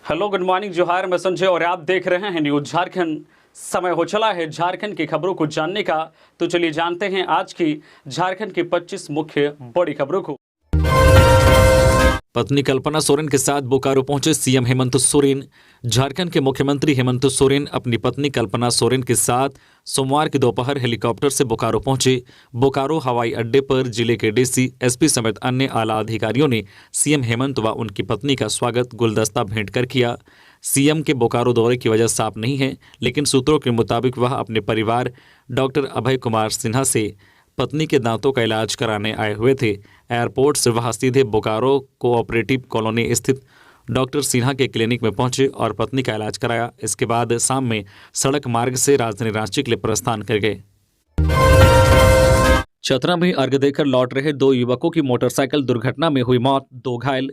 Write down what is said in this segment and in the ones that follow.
Hello, good morning, जोहार। मैं संजय और आप देख रहे हैं न्यूज झारखंड। समय हो चला है झारखंड की खबरों को जानने का, तो चलिए जानते हैं आज की झारखंड की 25 मुख्य बड़ी खबरों को। पत्नी कल्पना सोरेन के साथ बोकारो पहुंचे सीएम हेमंत सोरेन। झारखंड के मुख्यमंत्री हेमंत सोरेन अपनी पत्नी कल्पना सोरेन के साथ सोमवार की दोपहर हेलीकॉप्टर से बोकारो पहुंचे। बोकारो हवाई अड्डे पर जिले के डीसी, एसपी समेत अन्य आला अधिकारियों ने सीएम हेमंत व उनकी पत्नी का स्वागत गुलदस्ता भेंट कर किया। सीएम के बोकारो दौरे की वजह साफ नहीं है, लेकिन सूत्रों के मुताबिक वह अपने परिवार डॉक्टर अभय कुमार सिन्हा से पत्नी के दांतों का इलाज कराने आए हुए थे। एयरपोर्ट से वह सीधे बोकारो कोऑपरेटिव कॉलोनी स्थित डॉक्टर सिन्हा के क्लिनिक में पहुंचे और पत्नी का इलाज कराया। इसके बाद शाम में सड़क मार्ग से राजधानी रांची के लिए प्रस्थान कर गए। चतरा में अर्घ्य देकर लौट रहे 2 युवकों की मोटरसाइकिल दुर्घटना में हुई मौत, 2 घायल।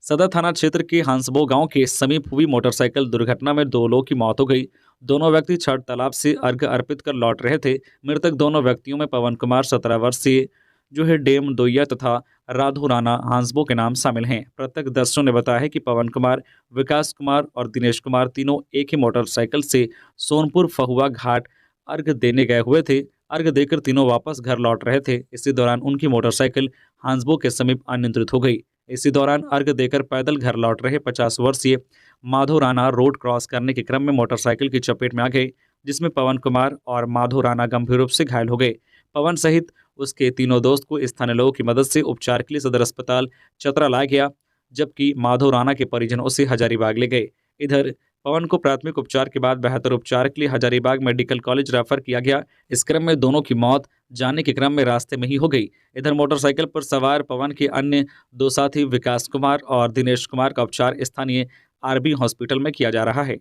सदर थाना क्षेत्र के हंसबो गांव के समीप हुई मोटरसाइकिल दुर्घटना में 2 लोगों की मौत हो गई। दोनों व्यक्ति छठ तालाब से अर्घ्य अर्पित कर लौट रहे थे। मृतक दोनों व्यक्तियों में पवन कुमार 17 वर्षीय जो है डेम दोइया तथा राधो राणा हंसबो के नाम शामिल हैं। प्रत्यक्षदर्शियों ने बताया है कि पवन कुमार, विकास कुमार और दिनेश कुमार तीनों एक ही मोटरसाइकिल से सोनपुर फहुआ घाट अर्घ्य देने गए हुए थे। अर्घ्य देकर तीनों वापस घर लौट रहे थे। इसी दौरान उनकी मोटरसाइकिल हंसबो के समीप अनियंत्रित हो गई। इसी दौरान अर्घ्य देकर पैदल घर लौट रहे 50 वर्षीय माधो राणा रोड क्रॉस करने के क्रम में मोटरसाइकिल की चपेट में आ गए, जिसमें पवन कुमार और माधो राणा गंभीर रूप से घायल हो गए। पवन सहित उसके तीनों दोस्त को स्थानीय लोगों की मदद से उपचार के लिए सदर अस्पताल चतरा लाया गया, जबकि माधो राणा के परिजन उसे हजारीबाग ले गए। इधर पवन को प्राथमिक उपचार के बाद बेहतर उपचार के लिए हजारीबाग मेडिकल कॉलेज रेफर किया गया। इस क्रम में दोनों की मौत जाने के क्रम में रास्ते में ही हो गई। इधर मोटरसाइकिल पर सवार पवन के अन्य 2 साथी विकास कुमार और दिनेश कुमार का उपचार स्थानीय आरबी हॉस्पिटल में किया जा रहा है।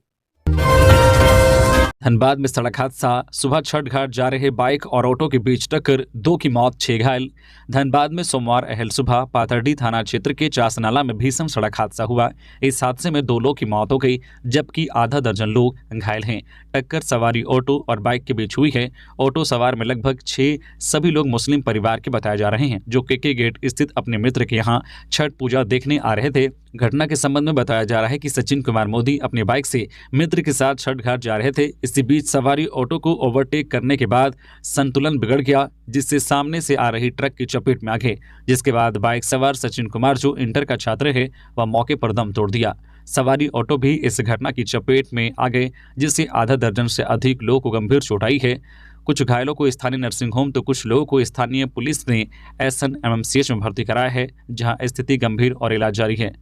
धनबाद में सड़क हादसा, सुबह छठ घाट जा रहे बाइक और ऑटो के बीच टक्कर, 2 की मौत, 6 घायल। धनबाद में सोमवार अहल सुबह पाथरडी थाना क्षेत्र के चासनाला में भीषण सड़क हादसा हुआ। इस हादसे में 2 लोगों की मौत हो गई, जबकि आधा दर्जन लोग घायल हैं। टक्कर सवारी ऑटो और बाइक के बीच हुई है। ऑटो सवार में लगभग 6 सभी लोग मुस्लिम परिवार के बताए जा रहे हैं, जो केके गेट स्थित अपने मित्र के यहाँ छठ पूजा देखने आ रहे थे। घटना के संबंध में बताया जा रहा है कि सचिन कुमार मोदी अपने बाइक से मित्र के साथ छठ घाट जा रहे थे। इसी बीच सवारी ऑटो को ओवरटेक करने के बाद संतुलन बिगड़ गया, जिससे सामने से आ रही ट्रक की चपेट में आ गए, जिसके बाद बाइक सवार सचिन कुमार, जो इंटर का छात्र है, वह मौके पर दम तोड़ दिया। सवारी ऑटो भी इस घटना की चपेट में आ गए, जिससे आधा दर्जन से अधिक लोगों को गंभीर चोट आई है। कुछ घायलों को स्थानीय नर्सिंग होम तो कुछ लोगों को स्थानीय पुलिस ने SNMMCH में भर्ती कराया है, जहां स्थिति गंभीर और इलाज जारी है।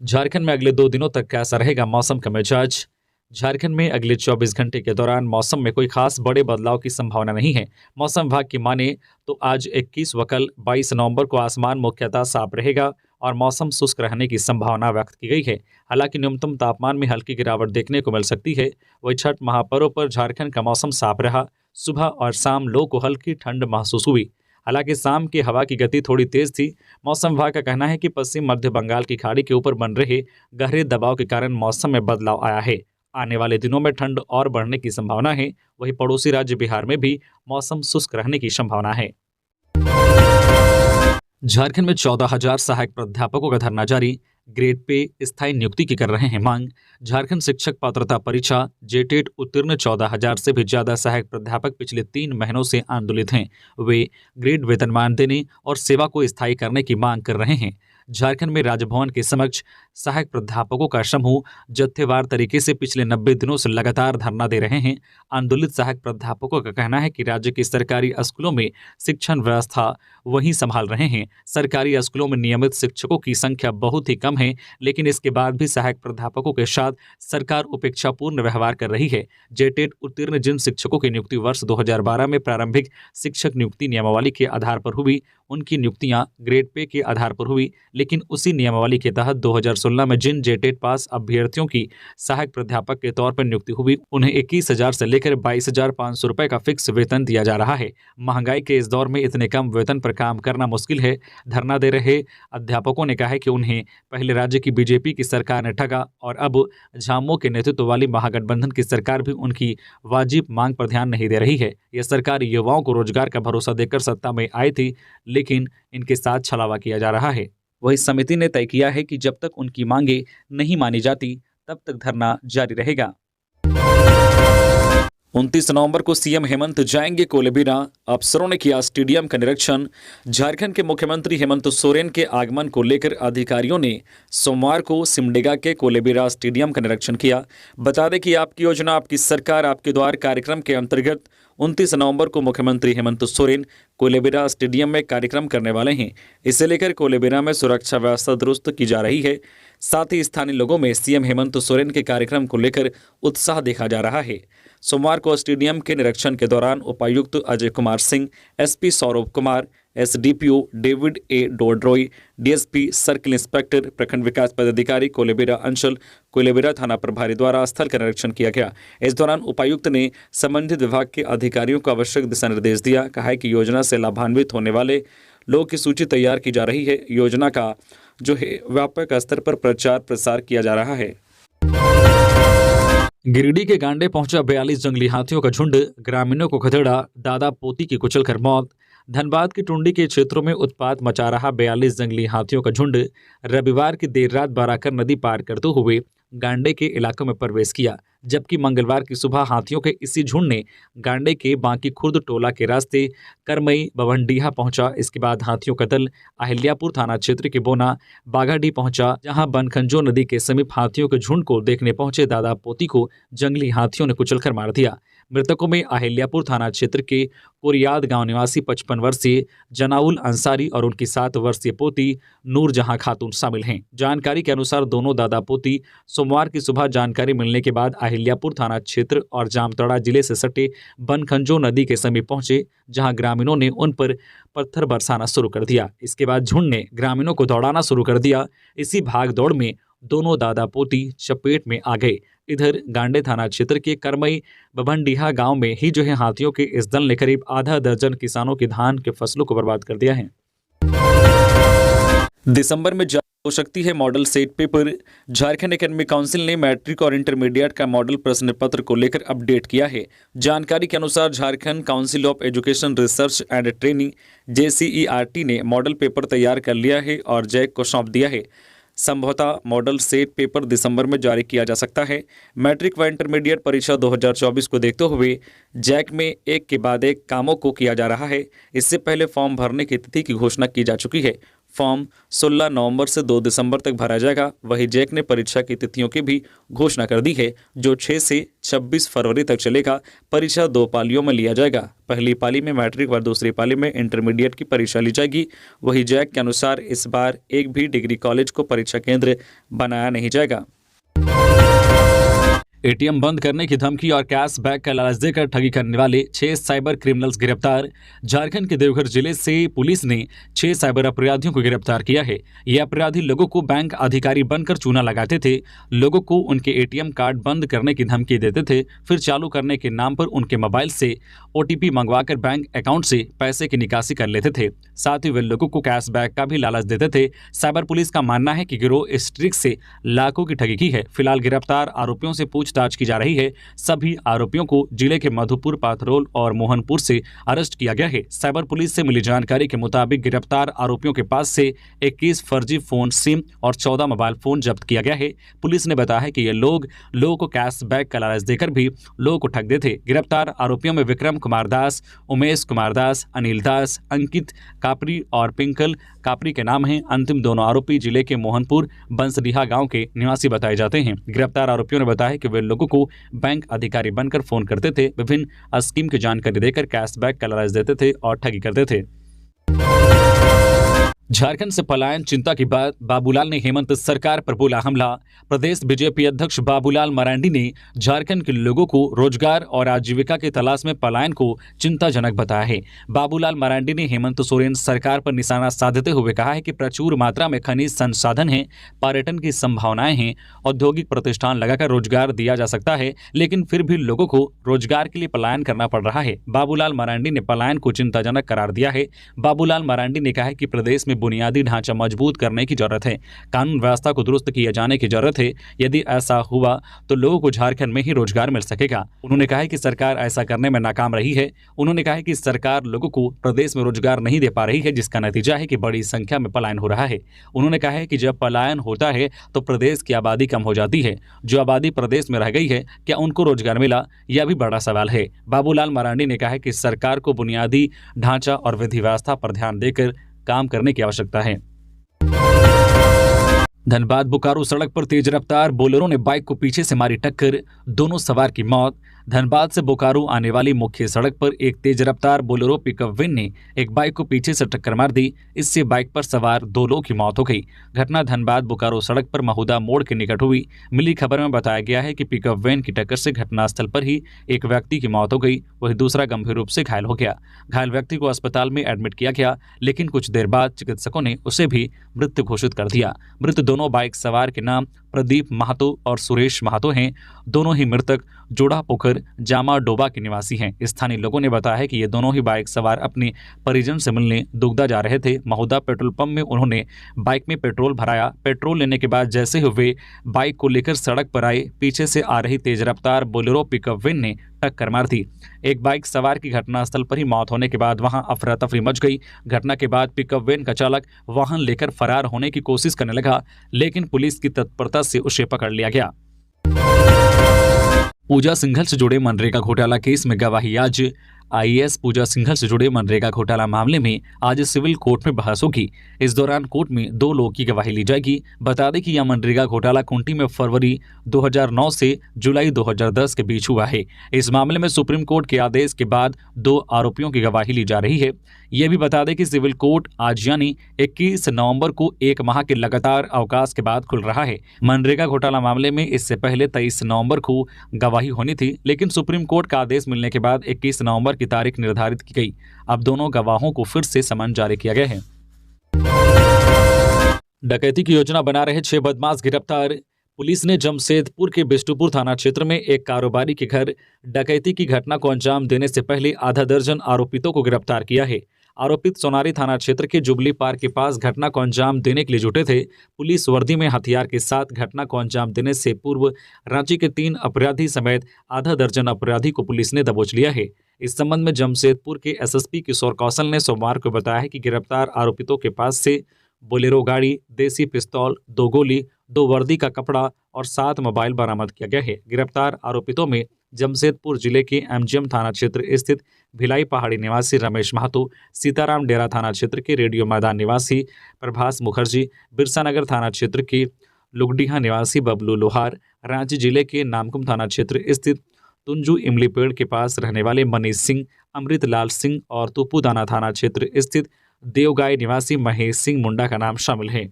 झारखंड में अगले 2 दिनों तक कैसा रहेगा मौसम का मिजाज? झारखंड में अगले 24 घंटे के दौरान मौसम में कोई खास बड़े बदलाव की संभावना नहीं है। मौसम विभाग की माने तो आज 21 व कल 22 नवंबर को आसमान मुख्यतः साफ रहेगा और मौसम शुष्क रहने की संभावना व्यक्त की गई है। हालांकि न्यूनतम तापमान में हल्की गिरावट देखने को मिल सकती है। वही छठ महापर्व पर झारखंड का मौसम साफ रहा। सुबह और शाम लोगों को हल्की ठंड महसूस हुई। हालांकि शाम की हवा की गति थोड़ी तेज थी। मौसम विभाग का कहना है कि पश्चिम मध्य बंगाल की खाड़ी के ऊपर बन रहे गहरे दबाव के कारण मौसम में बदलाव आया है। आने वाले दिनों में ठंड और बढ़ने की संभावना है। वहीं पड़ोसी राज्य बिहार में भी मौसम शुष्क रहने की संभावना है। झारखंड में 14,000 सहायक प्राध्यापकों का धरना जारी। ग्रेड पे स्थायी नियुक्ति की कर रहे हैं मांग। झारखंड शिक्षक पात्रता परीक्षा जेटेट उत्तीर्ण 14,000 से भी ज्यादा सहायक प्राध्यापक पिछले 3 महीनों से आंदोलित हैं। वे ग्रेड वेतनमान देने और सेवा को स्थायी करने की मांग कर रहे हैं। झारखंड में राजभवन के समक्ष सहायक प्राध्यापकों का समूह जत्थेवार तरीके से पिछले 90 दिनों से लगातार धरना दे रहे हैं। आंदोलित सहायक प्राध्यापकों का कहना है कि राज्य के सरकारी स्कूलों में शिक्षण व्यवस्था वही संभाल रहे हैं। सरकारी स्कूलों में नियमित शिक्षकों की संख्या बहुत ही कम है, लेकिन इसके बाद भी सहायक प्राध्यापकों के साथ सरकार उपेक्षापूर्ण व्यवहार कर रही है। जेटेट उत्तीर्ण जिन शिक्षकों की नियुक्ति वर्ष 2012 में प्रारंभिक शिक्षक नियुक्ति नियमावली के आधार पर हुई, उनकी नियुक्तियां ग्रेड पे के आधार पर हुई, लेकिन उसी नियमावली के तहत 2016 में जिन जेटेट पास अभ्यर्थियों की सहायक प्राध्यापक के तौर पर नियुक्ति हुई, उन्हें 21,000 से लेकर 22,500 रुपए का फिक्स वेतन दिया जा रहा है। महंगाई के इस दौर में इतने कम वेतन पर काम करना मुश्किल है। धरना दे रहे अध्यापकों ने कहा है कि उन्हें पहले राज्य की बीजेपी की सरकार ने ठगा और अब झामुमो के नेतृत्व वाली महागठबंधन की सरकार भी उनकी वाजिब मांग पर ध्यान नहीं दे रही है। यह सरकार युवाओं को रोजगार का भरोसा देकर सत्ता में आई थी, लेकिन इनके साथ छलावा किया जा रहा है। वही समिति ने तय किया है कि जब तक उनकी मांगे नहीं मानी जाती तब तक धरना जारी रहेगा। 29 नवंबर को सीएम हेमंत जाएंगे कोलेबिरा। अफसरों ने किया स्टेडियम का निरीक्षण। झारखंड के मुख्यमंत्री हेमंत सोरेन के आगमन को लेकर अधिकारियों ने सोमवार को सिमडेगा के कोलेबिरा स्टेडियम का निरीक्षण किया। बता दें कि आपकी योजना आपकी सरकार आपके द्वार कार्यक्रम के अंतर्गत 29 नवंबर को मुख्यमंत्री हेमंत सोरेन कोलेबिरा स्टेडियम में कार्यक्रम करने वाले हैं। इसे लेकर कोलेबिरा में सुरक्षा व्यवस्था दुरुस्त की जा रही है। साथ ही स्थानीय लोगों में सीएम हेमंत सोरेन के कार्यक्रम को लेकर उत्साह देखा जा रहा है। सोमवार को स्टेडियम के निरीक्षण के दौरान उपायुक्त Ajay Kumar Singh, SP Saurabh Kumar, SDPO David A Dodroi, DSP circle inspector, प्रखंड विकास पदाधिकारी कोलेबिरा अंचल, कोलेबिरा थाना प्रभारी द्वारा स्थल का निरीक्षण किया गया। इस दौरान उपायुक्त ने संबंधित विभाग के अधिकारियों को आवश्यक दिशा निर्देश दिया। कहा है कि योजना से लाभान्वित होने वाले लोगों की सूची तैयार की जा रही है। योजना का जो है व्यापक स्तर पर प्रचार प्रसार किया जा रहा है। गिरिडीह के गांडे पहुंचा 42 जंगली हाथियों का झुंड, ग्रामीणों को खदेड़ा, दादा पोती की कुचलकर मौत। धनबाद की टुंडी के क्षेत्रों में उत्पात मचा रहा 42 जंगली हाथियों का झुंड रविवार की देर रात बाराकर नदी पार करते हुए गांडे के इलाकों में प्रवेश किया, जबकि मंगलवार की सुबह हाथियों के इसी झुंड ने गांडे के बांकी खुर्द टोला के रास्ते करमई बवंडीहा पहुंचा। इसके बाद हाथियों का दल अहिल्यापुर थाना क्षेत्र के बोना बाघाडी पहुंचा, जहां बनखंजो नदी के समीप हाथियों के झुंड को देखने पहुंचे दादा पोती को जंगली हाथियों ने कुचलकर मार दिया। मृतकों में अहिल्यापुर थाना क्षेत्र के कोरियाद गांव निवासी 55 वर्षीय जनाउल अंसारी और उनकी 7 वर्षीय पोती नूरजहां खातून शामिल हैं। जानकारी के अनुसार दोनों दादा पोती सोमवार की सुबह जानकारी मिलने के बाद अहिल्यापुर थाना क्षेत्र और जामताड़ा जिले से सटे बनखंजो नदी के समीप पहुंचे, जहां ग्रामीणों ने उन पर पत्थर बरसाना शुरू कर दिया। इसके बाद झुंड ने ग्रामीणों को दौड़ाना शुरू कर दिया। इसी भाग दौड़ में दोनों दादा पोती चपेट में आ गए। इधर गांडे थाना क्षेत्र के करमई बभंडीहा गांव में ही जो है हाथियों के इस दल ने करीब आधा दर्जन किसानों की धान के फसलों को बर्बाद कर दिया है। दिसंबर में जारी हो सकती है model set paper. Jharkhand academic council ने मैट्रिक और इंटरमीडिएट का मॉडल प्रश्न पत्र को लेकर अपडेट किया है। जानकारी के अनुसार Jharkhand council of education research and training JCERT ने मॉडल पेपर तैयार कर लिया है और जैक को सौंप दिया है। संभवतः मॉडल सेट पेपर दिसंबर में जारी किया जा सकता है। मैट्रिक व इंटरमीडिएट परीक्षा 2024 को देखते हुए जैक में एक के बाद एक कामों को किया जा रहा है। इससे पहले फॉर्म भरने की तिथि की घोषणा की जा चुकी है। फॉर्म 16 नवंबर से 2 दिसंबर तक भरा जाएगा। वहीं जैक ने परीक्षा की तिथियों की भी घोषणा कर दी है, जो 6 से 26 फरवरी तक चलेगा। परीक्षा 2 पालियों में लिया जाएगा। पहली पाली में मैट्रिक व दूसरी पाली में इंटरमीडिएट की परीक्षा ली जाएगी। वहीं जैक के अनुसार इस बार एक भी डिग्री कॉलेज को परीक्षा केंद्र बनाया नहीं जाएगा। एटीएम बंद करने की धमकी और कैश बैक का लालच देकर ठगी करने वाले 6 साइबर क्रिमिनल्स गिरफ्तार। झारखंड के देवघर जिले से पुलिस ने 6 साइबर अपराधियों को गिरफ्तार किया है। ये अपराधी लोगों को बैंक अधिकारी बनकर चूना लगाते थे, लोगों को उनके एटीएम कार्ड बंद करने की धमकी देते थे, फिर चालू करने के नाम पर उनके मोबाइल से OTP मंगवाकर बैंक अकाउंट से पैसे की निकासी कर लेते थे। साथ ही वे लोगों को कैश बैक का भी लालच देते थे। साइबर पुलिस का मानना है कि गिरोह इस ट्रिक से लाखों की ठगी की है। फिलहाल गिरफ्तार आरोपियों से पूछताछ की जा रही है। सभी आरोपियों को जिले के मधुपुर, पाथरोल और मोहनपुर से अरेस्ट किया गया है। साइबर पुलिस से मिली जानकारी के मुताबिक गिरफ्तार आरोपियों के पास से 21 फर्जी फोन, सिम और 14 मोबाइल फोन जब्त किया गया है। पुलिस ने बताया है कि ये लोगों को कैश बैक का लालच देकर भी लोगों को ठग देते थे। गिरफ्तार आरोपियों में विक्रम कुमार दास, उमेश कुमार दास, अनिल दास, अंकित कापरी और पिंकल कापरी के नाम हैं। अंतिम दोनों आरोपी जिले के मोहनपुर बंसडीहा गांव के निवासी बताए जाते हैं। गिरफ्तार आरोपियों ने बताया कि वे लोगों को बैंक अधिकारी बनकर फोन करते थे, विभिन्न स्कीम की जानकारी देकर कैशबैक का लालच देते थे और ठगी करते थे। झारखंड से पलायन चिंता की बात, बाबूलाल ने हेमंत सरकार पर बोला हमला। प्रदेश बीजेपी अध्यक्ष बाबूलाल मरांडी ने झारखंड के लोगों को रोजगार और आजीविका की तलाश में पलायन को चिंताजनक बताया है। बाबूलाल मरांडी ने हेमंत सोरेन सरकार पर निशाना साधते हुए कहा है कि प्रचुर मात्रा में खनिज संसाधन है, पर्यटन की संभावनाएं हैं, औद्योगिक प्रतिष्ठान लगाकर रोजगार दिया जा सकता है, लेकिन फिर भी लोगों को रोजगार के लिए पलायन करना पड़ रहा है। बाबूलाल मरांडी ने पलायन को चिंताजनक करार दिया है। बाबूलाल मरांडी ने कहा है कि प्रदेश में में बुनियादी ढांचा मजबूत करने की जरूरत है। कानून व्यवस्था को दुरुस्त किए जाने की जरूरत है। यदि ऐसा हुआ तो लोगों को झारखंड में ही रोजगार मिल सकेगा। उन्होंने कहा कि सरकार ऐसा करने में नाकाम रही है। उन्होंने कहा कि सरकार लोगों को प्रदेश में रोजगार नहीं दे पा रही है, जिसका नतीजा है कि बड़ी संख्या में पलायन हो रहा है। उन्होंने कहा है कि जब पलायन होता है तो प्रदेश की आबादी कम हो जाती है। जो आबादी प्रदेश में रह गई है, क्या उनको रोजगार मिला, यह भी बड़ा सवाल है। बाबूलाल मरांडी ने कहा कि सरकार को बुनियादी ढांचा और विधि व्यवस्था पर ध्यान देकर काम करने की आवश्यकता है। धनबाद बोकारो सड़क पर तेज रफ्तार बोलेरो ने बाइक को पीछे से मारी टक्कर, दोनों सवार की मौत। धनबाद से बोकारो आने वाली मुख्य सड़क पर एक तेज रफ्तार बोलेरो पिकअप वैन ने एक बाइक को पीछे से टक्कर मार दी। इससे बाइक पर सवार 2 लोगों की मौत हो गई। घटना धनबाद बोकारो सड़क पर महुदा मोड़ के निकट हुई। मिली खबर में बताया गया है कि पिकअप वैन की टक्कर से घटनास्थल पर ही एक व्यक्ति की मौत हो गई, वहीं दूसरा गंभीर रूप से घायल हो गया। घायल व्यक्ति को अस्पताल में एडमिट किया गया, लेकिन कुछ देर बाद चिकित्सकों ने उसे भी मृत घोषित कर दिया। मृत दोनों बाइक सवार के नाम प्रदीप महतो और सुरेश महतो हैं। दोनों ही मृतक जोड़ा पोखर जामा डोबा के निवासी हैं। स्थानीय लोगों ने बताया है कि ये दोनों ही बाइक सवार अपने परिजन से मिलने दुगदा जा रहे थे। महुदा पेट्रोल पंप में उन्होंने बाइक में पेट्रोल भराया। पेट्रोल लेने के बाद जैसे ही वे बाइक को लेकर सड़क पर आए, पीछे से आ रही तेज रफ्तार बोलेरो पिकअप वैन ने टक्कर मार दी। एक बाइक सवार की घटनास्थल पर ही मौत होने के बाद वहां अफरा तफरी मच गई। घटना के बाद पिकअप वैन का चालक वाहन लेकर फरार होने की कोशिश करने लगा, लेकिन पुलिस की तत्परता से उसे पकड़ लिया गया। पूजा सिंघल से जुड़े मनरेगा घोटाला केस में गवाही आज। आईएएस पूजा सिंघल से जुड़े मनरेगा घोटाला मामले में आज सिविल कोर्ट में बहस होगी। इस दौरान कोर्ट में 2 लोगों की गवाही ली जाएगी। बता दें कि यह मनरेगा घोटाला खूंटी में फरवरी 2009 से जुलाई 2010 के बीच हुआ है। इस मामले में सुप्रीम कोर्ट के आदेश के बाद 2 आरोपियों की गवाही ली जा रही है। यह भी बता दें कि सिविल कोर्ट आज यानी 21 नवंबर को 1 माह के लगातार अवकाश के बाद खुल रहा है। मनरेगा घोटाला मामले में इससे पहले 23 नवंबर को गवाही होनी थी, लेकिन सुप्रीम कोर्ट का आदेश मिलने के बाद 21 नवंबर की तारीख निर्धारित की गई। अब दोनों गवाहों को फिर से समन जारी किया गया है। डकैती की योजना बना रहे 6 बदमाश गिरफ्तार। पुलिस ने जमशेदपुर के बिष्टुपुर थाना क्षेत्र में एक कारोबारी के घर डकैती की घटना को अंजाम देने से पहले आधा दर्जन आरोपितों को गिरफ्तार किया है। आरोपित सोनारी थाना क्षेत्र के जुबली पार्क के पास घटना को अंजाम देने के लिए जुटे थे। पुलिस वर्दी में हथियार के साथ घटना को अंजाम देने से पूर्व रांची के 3 अपराधी समेत आधा दर्जन अपराधी को पुलिस ने दबोच लिया है। इस संबंध में जमशेदपुर के एसएसपी किशोर कौशल ने सोमवार को बताया है कि गिरफ्तार आरोपितों के पास से बोलेरो गाड़ी, देसी पिस्तौल, 2 गोली, 2 वर्दी का कपड़ा और 7 मोबाइल बरामद किया गया है। गिरफ्तार आरोपितों में जमशेदपुर जिले के एमजीएम थाना क्षेत्र स्थित भिलाई पहाड़ी निवासी रमेश महतो, सीताराम डेरा थाना क्षेत्र के रेडियो मैदान निवासी प्रभास मुखर्जी, बिरसानगर थाना क्षेत्र के लुगडीहा निवासी बबलू लोहार, रांची जिले के नामकुम थाना क्षेत्र स्थित तुंजू इमली पेड़ के पास रहने वाले मनीष सिंह, अमृत लाल सिंह और तुपुदाना थाना क्षेत्र स्थित देवगाय निवासी महेश सिंह मुंडा का नाम शामिल है।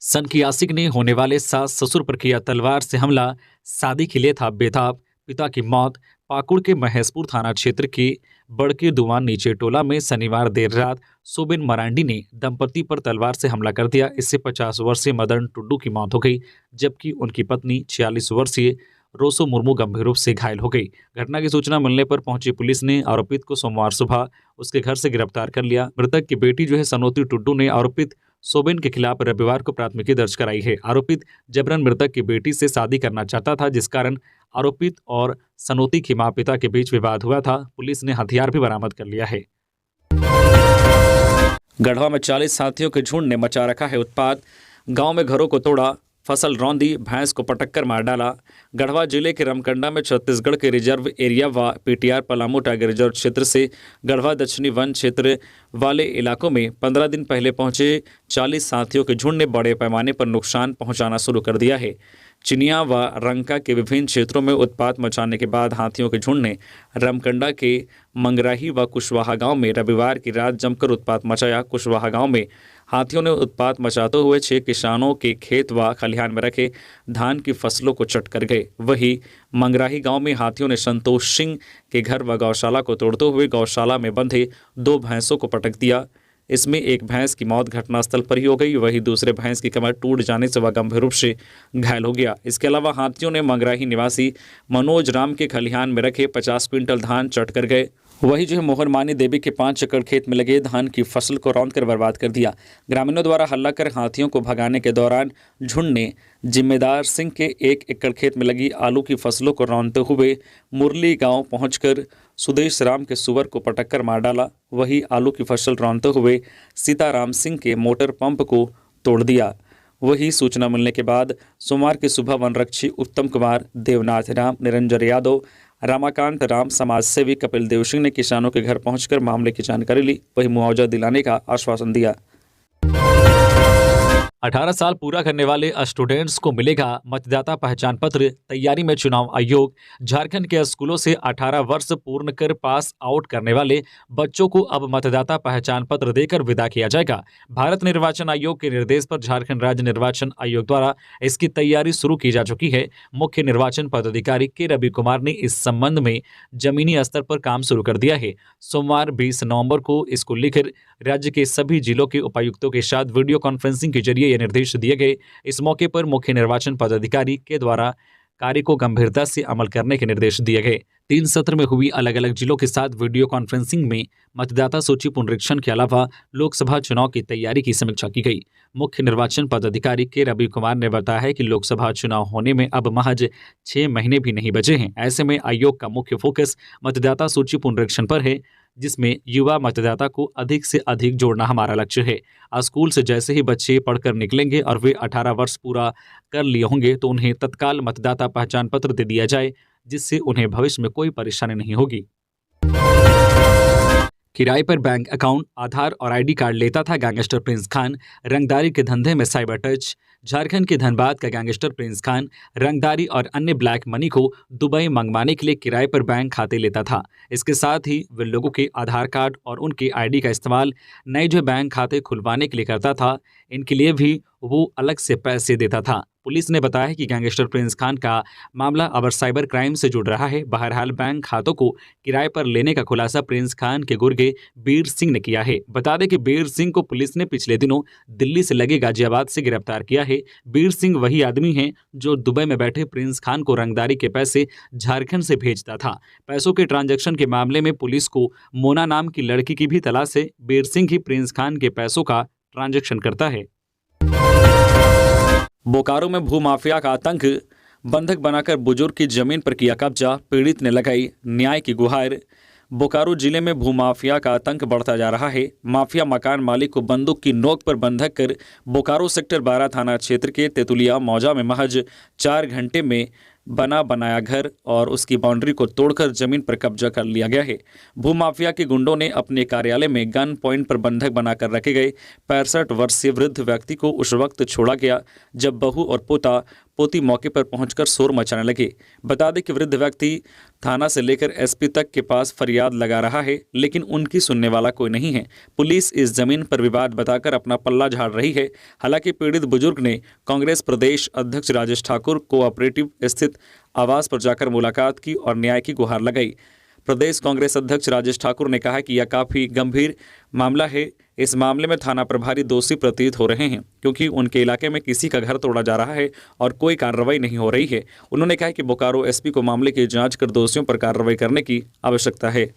सन की आशिक ने होने वाले सास ससुर पर किया तलवार से हमला, शादी के लिए था बेताब, पिता की मौत। पाकुड़ के महेशपुर थाना क्षेत्र के बड़के दुआन नीचे टोला में शनिवार देर रात सोबिन मरांडी ने दंपति पर तलवार से हमला कर दिया। इससे 50 वर्षीय मदन टुड्डू की मौत हो गई, जबकि उनकी पत्नी 46 वर्षीय रोसो मुर्मू गंभीर रूप से घायल हो गई। घटना की सूचना मिलने पर पहुंची पुलिस ने आरोपित को सोमवार सुबह उसके घर से गिरफ्तार कर लिया। मृतक की बेटी जो है सनोती टुड्डू ने आरोपित सोबिन के खिलाफ रविवार को प्राथमिकी दर्ज कराई है। आरोपित जबरन मृतक की बेटी से शादी करना चाहता था, जिस कारण आरोपित और सनोती के माँ पिता के बीच विवाद हुआ था। पुलिस ने हथियार भी बरामद कर लिया है। गढ़वा में 40 साथियों के झुंड ने मचा रखा है उत्पात। गांव में घरों को तोड़ा, फसल रौंदी, भैंस को पटककर मार डाला। गढ़वा जिले के रमकंडा में छत्तीसगढ़ के रिजर्व एरिया व पीटीआर पलामू टाइगर रिजर्व क्षेत्र से गढ़वा दक्षिणी वन क्षेत्र वाले इलाकों में 15 दिन पहले पहुंचे 40 साथियों के झुंड ने बड़े पैमाने पर नुकसान पहुंचाना शुरू कर दिया है। चिनिया व रंका के विभिन्न क्षेत्रों में उत्पात मचाने के बाद हाथियों के झुंड ने रमकंडा के मंगराही व कुशवाहा गांव में रविवार की रात जमकर उत्पात मचाया। कुशवाहा गांव में हाथियों ने उत्पात मचाते हुए 6 किसानों के खेत व खलिहान में रखे धान की फसलों को चट कर गए। वहीं मंगराही गांव में हाथियों ने संतोष सिंह के घर व गौशाला को तोड़ते हुए गौशाला में बंधे 2 भैंसों को पटक दिया। इसमें एक भैंस की मौत घटनास्थल पर ही हो गई, वहीं दूसरे भैंस की कमर टूट जाने से वह गंभीर रूप से घायल हो गया। इसके अलावा हाथियों ने मंगराही निवासी मनोज राम के खलिहान में रखे 50 क्विंटल धान चट कर गए। वही जो है मोहनमानी देवी के 5 एकड़ खेत में लगे धान की फसल को रौंद कर बर्बाद कर दिया। ग्रामीणों द्वारा हल्ला कर हाथियों को भगाने के दौरान झुंड ने जिम्मेदार सिंह के 1 एकड़ खेत में लगी आलू की फसलों को रौंदते हुए मुरली गांव पहुंचकर सुदेश राम के सुअर को पटक कर मार डाला। वही आलू की फसल रौंदते हुए सीताराम सिंह के मोटर पंप को तोड़ दिया। वही सूचना मिलने के बाद सोमवार की सुबह वनरक्षी उत्तम कुमार, देवनाथ राम, निरंजन यादव, रामाकांत राम, समाज सेवी कपिल देव सिंह ने किसानों के घर पहुंचकर मामले की जानकारी ली। वही मुआवजा दिलाने का आश्वासन दिया। 18 साल पूरा करने वाले स्टूडेंट्स को मिलेगा मतदाता पहचान पत्र। तैयारी में चुनाव आयोग। झारखंड के स्कूलों से 18 वर्ष पूर्ण कर पास आउट करने वाले बच्चों को अब मतदाता पहचान पत्र देकर विदा किया जाएगा। भारत निर्वाचन आयोग के निर्देश पर झारखंड राज्य निर्वाचन आयोग द्वारा इसकी तैयारी शुरू की जा चुकी है। मुख्य निर्वाचन पदाधिकारी के रवि कुमार ने इस संबंध में जमीनी स्तर पर काम शुरू कर दिया है। सोमवार 20 नवंबर को इसको लेकर राज्य के सभी जिलों के उपायुक्तों के साथ वीडियो कॉन्फ्रेंसिंग के जरिए ये निर्देश दिए गए। इस मौके पर मुख्य निर्वाचन पदाधिकारी के द्वारा कार्य को गंभीरता से अमल करने के निर्देश दिए गए। 3 सत्र में हुई अलग अलग जिलों के साथ वीडियो कॉन्फ्रेंसिंग में मतदाता सूची पुनरीक्षण के अलावा लोकसभा चुनाव की तैयारी की समीक्षा की गई। मुख्य निर्वाचन पदाधिकारी के रवि कुमार ने बताया है कि लोकसभा चुनाव होने में अब महज 6 महीने भी नहीं बचे हैं। ऐसे में आयोग का मुख्य फोकस मतदाता सूची पुनरीक्षण पर है, जिसमें युवा मतदाता को अधिक से अधिक जोड़ना हमारा लक्ष्य है। स्कूल से जैसे ही बच्चे पढ़कर निकलेंगे और वे 18 वर्ष पूरा कर लिए होंगे तो उन्हें तत्काल मतदाता पहचान पत्र दे दिया जाए, जिससे उन्हें भविष्य में कोई परेशानी नहीं होगी। किराए पर बैंक अकाउंट, आधार और आईडी कार्ड लेता था गैंगस्टर प्रिंस खान। रंगदारी के धंधे में साइबर टच। झारखंड के धनबाद का गैंगस्टर प्रिंस खान रंगदारी और अन्य ब्लैक मनी को दुबई मंगवाने के लिए किराए पर बैंक खाते लेता था। इसके साथ ही वे लोगों के आधार कार्ड और उनके आईडी का इस्तेमाल नए जो बैंक खाते खुलवाने के लिए करता था। इनके लिए भी वो अलग से पैसे देता था। पुलिस ने बताया है कि गैंगस्टर प्रिंस खान का मामला अब साइबर क्राइम से जुड़ रहा है। बहरहाल बैंक खातों को किराए पर लेने का खुलासा प्रिंस खान के गुर्गे बीर सिंह ने किया है। बता दें कि बीर सिंह को पुलिस ने पिछले दिनों दिल्ली से लगे गाजियाबाद से गिरफ्तार किया है। बीर सिंह वही आदमी हैं जो दुबई में बैठे प्रिंस खान को रंगदारी के पैसे झारखंड से भेजता था। पैसों के ट्रांजैक्शन के मामले में पुलिस को मोना नाम की लड़की की भी तलाश है। बीर सिंह ही प्रिंस खान के पैसों का ट्रांजैक्शन करता है। बोकारो में भूमाफिया का आतंक। बंधक बनाकर बुजुर्ग की जमीन पर किया कब्जा। पीड़ित ने लगाई न्याय की गुहार। बोकारो जिले में भूमाफिया का आतंक बढ़ता जा रहा है। माफिया मकान मालिक को बंदूक की नोक पर बंधक कर बोकारो सेक्टर 12 थाना क्षेत्र के तेतुलिया मौजा में महज 4 घंटे में बनाया घर और उसकी बाउंड्री को तोड़कर जमीन पर कब्जा कर लिया गया है। भूमाफिया के गुंडों ने अपने कार्यालय में गन पॉइंट पर बंधक बनाकर रखे गए 65 वर्षीय वृद्ध व्यक्ति को उस वक्त छोड़ा गया जब बहू और पोती मौके पर पहुंचकर शोर मचाने लगे। बता दें कि वृद्ध व्यक्ति थाना से लेकर एसपी तक के पास फरियाद लगा रहा है, लेकिन उनकी सुनने वाला कोई नहीं है। पुलिस इस जमीन पर विवाद बताकर अपना पल्ला झाड़ रही है। हालांकि पीड़ित बुजुर्ग ने कांग्रेस प्रदेश अध्यक्ष राजेश ठाकुर कोऑपरेटिव स्थित आवास पर जाकर मुलाकात की और न्याय की गुहार लगाई। प्रदेश कांग्रेस अध्यक्ष राजेश ठाकुर ने कहा कि यह काफ़ी गंभीर मामला है। इस मामले में थाना प्रभारी दोषी प्रतीत हो रहे हैं क्योंकि उनके इलाके में किसी का घर तोड़ा जा रहा है और कोई कार्रवाई नहीं हो रही है। उन्होंने कहा कि बोकारो एसपी को मामले की जांच कर दोषियों पर कार्रवाई करने की आवश्यकता है।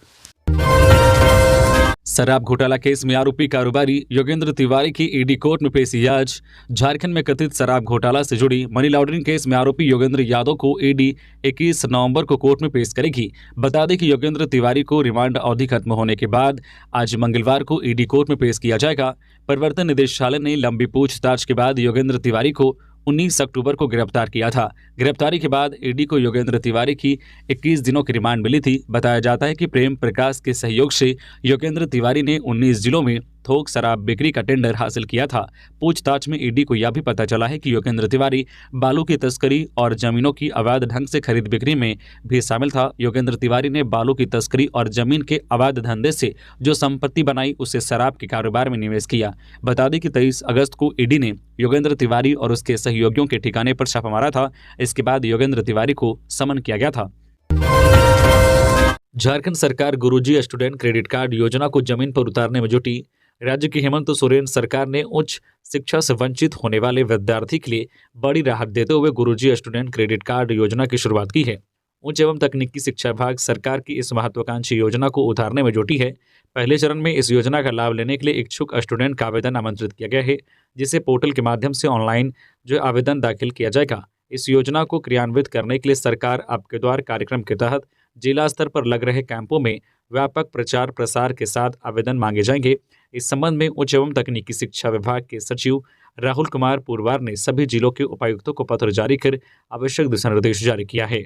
शराब घोटाला केस में आरोपी कारोबारी योगेंद्र तिवारी की ईडी कोर्ट में पेशी आज। झारखंड में कथित शराब घोटाला से जुड़ी मनी लॉन्ड्रिंग केस में आरोपी योगेंद्र यादव को ईडी 21 नवंबर को कोर्ट में पेश करेगी। बता दें कि योगेंद्र तिवारी को रिमांड अवधि खत्म होने के बाद आज मंगलवार को ईडी कोर्ट में पेश किया जाएगा। प्रवर्तन निदेशालय ने लंबी पूछताछ के बाद योगेंद्र तिवारी को 19 अक्टूबर को गिरफ्तार किया था। गिरफ्तारी के बाद ईडी को योगेंद्र तिवारी की 21 दिनों की रिमांड मिली थी। बताया जाता है कि प्रेम प्रकाश के सहयोग से योगेंद्र तिवारी ने 19 जिलों में थोक शराब बिक्री का टेंडर हासिल किया था। पूछताछ में ईडी को यह भी पता चला है कि योगेंद्र तिवारी बालू की तस्करी और जमीनों की अवैध ढंग से खरीद बिक्री में भी शामिल था। योगेंद्र तिवारी ने बालू की तस्करी और जमीन के अवैध धंधे से जो संपत्ति बनाई उसे शराब के कारोबार में निवेश किया। बता दें कि 23 अगस्त को ईडी ने योगेंद्र तिवारी और उसके सहयोगियों के ठिकाने पर छापा मारा था। इसके बाद योगेंद्र तिवारी को समन किया गया था। झारखंड सरकार गुरुजी स्टूडेंट क्रेडिट कार्ड योजना को जमीन पर उतारने में जुटी। राज्य की हेमंत सोरेन सरकार ने उच्च शिक्षा से वंचित होने वाले विद्यार्थी के लिए बड़ी राहत देते हुए गुरुजी स्टूडेंट क्रेडिट कार्ड योजना की शुरुआत की है। उच्च एवं तकनीकी शिक्षा विभाग सरकार की इस महत्वाकांक्षी योजना को उतारने में जुटी है। पहले चरण में इस योजना का लाभ लेने के लिए इच्छुक स्टूडेंट का आवेदन आमंत्रित किया गया है, जिसे पोर्टल के माध्यम से ऑनलाइन जो आवेदन दाखिल किया जाएगा। इस योजना को क्रियान्वित करने के लिए सरकार आपके द्वार कार्यक्रम के तहत जिला स्तर पर लग रहे कैंपों में व्यापक प्रचार प्रसार के साथ आवेदन मांगे जाएंगे। इस संबंध में उच्च एवं तकनीकी शिक्षा विभाग के सचिव राहुल कुमार पुरवार ने सभी जिलों के उपायुक्तों को पत्र जारी कर आवश्यक दिशा निर्देश जारी किया है।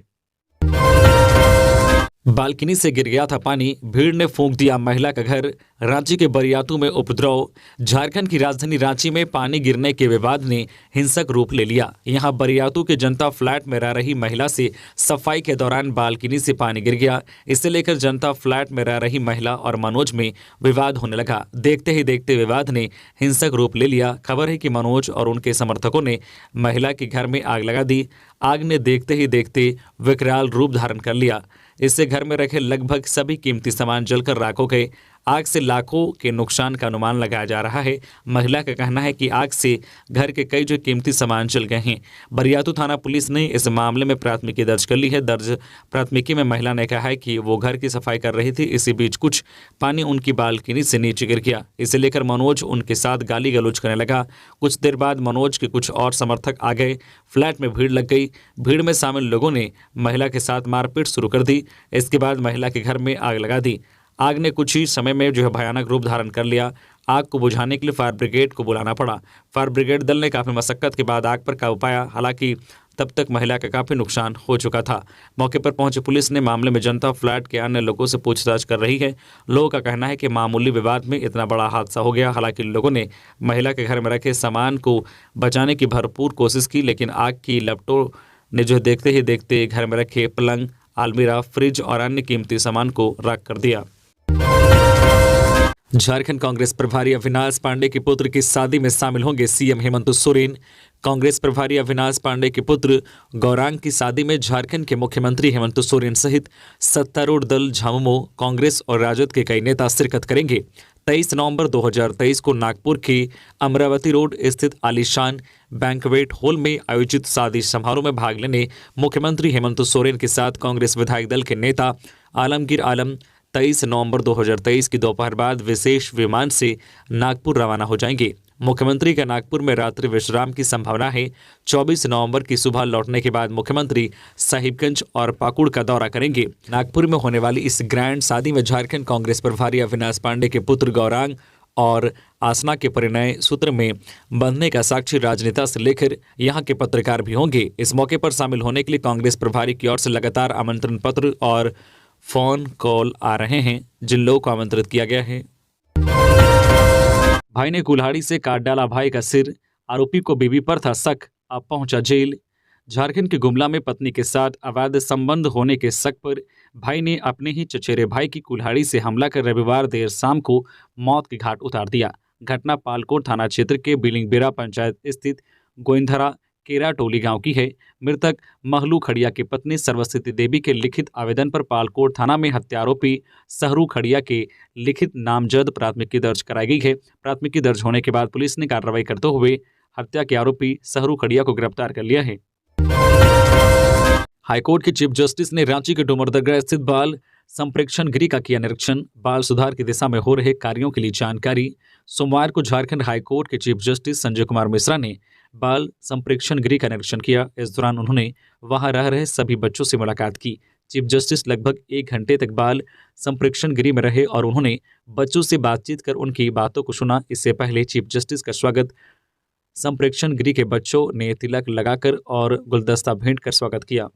बालकनी से गिर गया था पानी, भीड़ ने फूंक दिया महिला का घर। रांची के बरियातू में उपद्रव। झारखंड की राजधानी रांची में पानी गिरने के विवाद ने हिंसक रूप ले लिया। यहां बरियातू के जनता फ्लैट में रह रही महिला से सफाई के दौरान बालकनी से पानी गिर गया। इसे लेकर जनता फ्लैट में रह रही महिला और मनोज में विवाद होने लगा। देखते ही देखते विवाद ने हिंसक रूप ले लिया। खबर है कि मनोज और उनके समर्थकों ने महिला के घर में आग लगा दी। आग ने देखते ही देखते विकराल रूप धारण कर लिया। इससे घर में रखे लगभग सभी कीमती सामान जलकर राख हो गए। आग से लाखों के नुकसान का अनुमान लगाया जा रहा है। महिला का कहना है कि आग से घर के कई जो कीमती सामान जल गए हैं। बरियातू थाना पुलिस ने इस मामले में प्राथमिकी दर्ज कर ली है। दर्ज प्राथमिकी में महिला ने कहा है कि वो घर की सफाई कर रही थी, इसी बीच कुछ पानी उनकी बालकनी से नीचे गिर गया। इसे लेकर मनोज उनके साथ गाली गलौज करने लगा। कुछ देर बाद मनोज के कुछ और समर्थक आ गए। फ्लैट में भीड़ लग गई। भीड़ में शामिल लोगों ने महिला के साथ मारपीट शुरू कर दी। इसके बाद महिला के घर में आग लगा दी। आग ने कुछ ही समय में भयानक रूप धारण कर लिया। आग को बुझाने के लिए फायर ब्रिगेड को बुलाना पड़ा। फायर ब्रिगेड दल ने काफ़ी मशक्कत के बाद आग पर काबू पाया। हालांकि तब तक महिला का काफ़ी नुकसान हो चुका था। मौके पर पहुंची पुलिस ने मामले में जनता फ्लैट के अन्य लोगों से पूछताछ कर रही है। लोगों का कहना है कि मामूली विवाद में इतना बड़ा हादसा हो गया। हालांकि लोगों ने महिला के घर में रखे सामान को बचाने की भरपूर कोशिश की, लेकिन आग की लपटों ने देखते ही देखते घर में रखे पलंग, अलमीरा, फ्रिज और अन्य कीमती सामान को राख कर दिया। झारखंड कांग्रेस प्रभारी अविनाश पांडे के पुत्र की शादी में शामिल होंगे सीएम हेमंत सोरेन। कांग्रेस प्रभारी अविनाश पांडे के पुत्र गौरांग की शादी में झारखंड के मुख्यमंत्री हेमंत सोरेन सहित सत्तारूढ़ दल झामुमो, कांग्रेस और राजद के कई नेता शिरकत करेंगे। 23 नवंबर 2023 को नागपुर के अमरावती रोड स्थित आलीशान बैंक्वेट हॉल में आयोजित शादी समारोह में भाग लेने मुख्यमंत्री हेमंत सोरेन के साथ कांग्रेस विधायक दल के नेता आलमगीर आलम 23 नवंबर 2023 की दोपहर बाद विशेष विमान से नागपुर रवाना हो जाएंगे। मुख्यमंत्री का नागपुर में रात्रि विश्राम की संभावना है। 24 नवंबर की सुबह लौटने के बाद मुख्यमंत्री साहिबगंज और पाकुड़ का दौरा करेंगे। नागपुर में होने वाली इस ग्रैंड शादी में झारखंड कांग्रेस प्रभारी अविनाश पांडे के पुत्र गौरांग और आसना के परिणय सूत्र में बंधने का साक्षी राजनेता से लेकर यहां के पत्रकार भी होंगे। इस मौके पर शामिल होने के लिए कांग्रेस प्रभारी की ओर से लगातार आमंत्रण पत्र और फोन कॉल आ रहे हैं, जिन लोगों को आमंत्रित किया गया है। भाई ने कुल्हाड़ी से काट डाला भाई का सिर, आरोपी को बीवी पर था शक, अब पहुंचा जेल। झारखंड के गुमला में पत्नी के साथ अवैध संबंध होने के शक पर भाई ने अपने ही चचेरे भाई की कुल्हाड़ी से हमला कर रविवार देर शाम को मौत के घाट उतार दिया। घटना पालकोट थाना क्षेत्र के बिलिंगबेरा पंचायत स्थित गोइंधरा केरा टोली गांव की है। मृतक महलू खड़िया की पत्नी सर्वस्वती देवी के लिखित आवेदन पर पालकोट थाना में हत्यारोपी सहरू खड़िया के लिखित नामजद प्राथमिकी दर्ज कराई गई है। प्राथमिकी दर्ज होने के बाद पुलिस ने कार्रवाई करते हुए हत्या के आरोपी सहरू खड़िया को गिरफ्तार कर लिया है। हाईकोर्ट के चीफ जस्टिस ने रांची के डुमरदरगाह स्थित बाल संप्रेक्षण गृह का किया निरीक्षण। बाल सुधार की दिशा में हो रहे कार्यों के लिए जानकारी। सोमवार को झारखंड हाईकोर्ट के चीफ जस्टिस संजय कुमार मिश्रा ने बाल संप्रेक्षण गृह का निरीक्षण किया। इस दौरान उन्होंने वहां रह रहे सभी बच्चों से मुलाकात की। चीफ जस्टिस लगभग 1 घंटे तक बाल संप्रेक्षण गृह में रहे और उन्होंने बच्चों से बातचीत कर उनकी बातों को सुना। इससे पहले चीफ जस्टिस का स्वागत संप्रेक्षण गृह के बच्चों ने तिलक लगाकर और गुलदस्ता भेंट कर स्वागत किया।